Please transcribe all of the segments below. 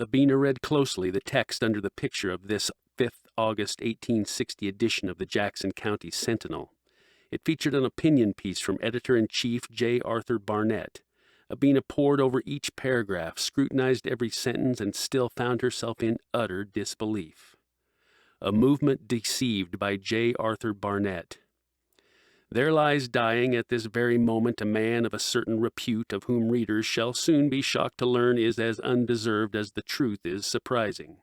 Abeona read closely the text under the picture of this 5th August 1860 edition of the Jackson County Sentinel. It featured an opinion piece from Editor-in-Chief J. Arthur Barnett. Abeona pored over each paragraph, scrutinized every sentence, and still found herself in utter disbelief. A movement deceived by J. Arthur Barnett. There lies dying at this very moment a man of a certain repute, of whom readers shall soon be shocked to learn is as undeserved as the truth is surprising.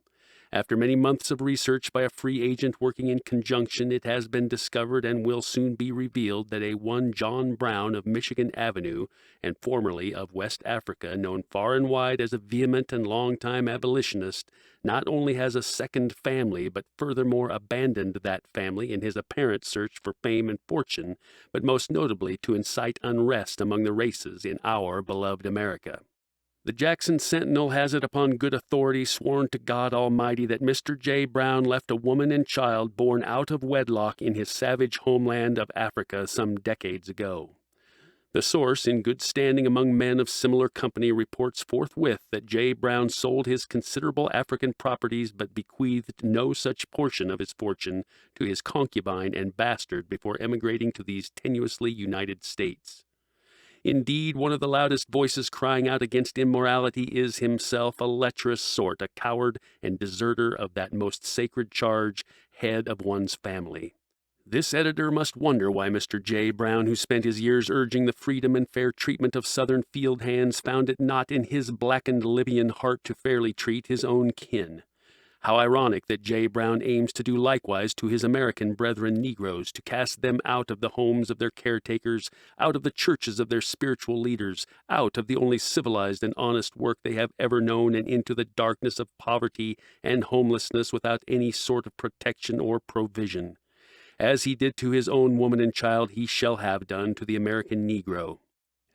After many months of research by a free agent working in conjunction, it has been discovered and will soon be revealed that a one John Browne of Michigan Avenue, and formerly of West Africa, known far and wide as a vehement and long-time abolitionist, not only has a second family, but furthermore abandoned that family in his apparent search for fame and fortune, but most notably to incite unrest among the races in our beloved America. The Jackson Sentinel has it upon good authority, sworn to God Almighty, that Mr. J. Browne left a woman and child born out of wedlock in his savage homeland of Africa some decades ago. The source, in good standing among men of similar company, reports forthwith that J. Browne sold his considerable African properties, but bequeathed no such portion of his fortune to his concubine and bastard before emigrating to these tenuously United States. Indeed, one of the loudest voices crying out against immorality is himself a lecherous sort, a coward and deserter of that most sacred charge, head of one's family. This editor must wonder why Mr. J. Browne, who spent his years urging the freedom and fair treatment of Southern field hands, found it not in his blackened Libyan heart to fairly treat his own kin. How ironic that J. Browne aims to do likewise to his American brethren Negroes, to cast them out of the homes of their caretakers, out of the churches of their spiritual leaders, out of the only civilized and honest work they have ever known, and into the darkness of poverty and homelessness without any sort of protection or provision. As he did to his own woman and child, he shall have done to the American Negro.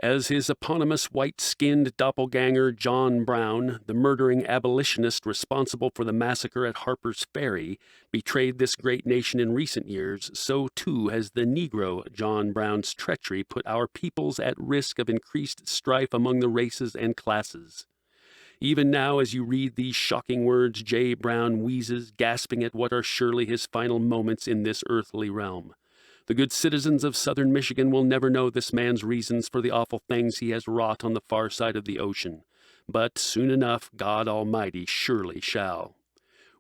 As his eponymous white-skinned doppelganger John Browne, the murdering abolitionist responsible for the massacre at Harper's Ferry, betrayed this great nation in recent years, so too has the Negro John Browne's treachery put our peoples at risk of increased strife among the races and classes. Even now, as you read these shocking words, J. Browne wheezes, gasping at what are surely his final moments in this earthly realm. The good citizens of southern Michigan will never know this man's reasons for the awful things he has wrought on the far side of the ocean. But soon enough, God Almighty surely shall.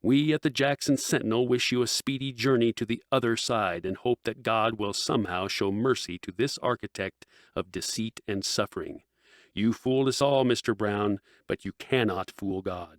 We at the Jackson Sentinel wish you a speedy journey to the other side, and hope that God will somehow show mercy to this architect of deceit and suffering. You fooled us all, Mr. Browne, but you cannot fool God.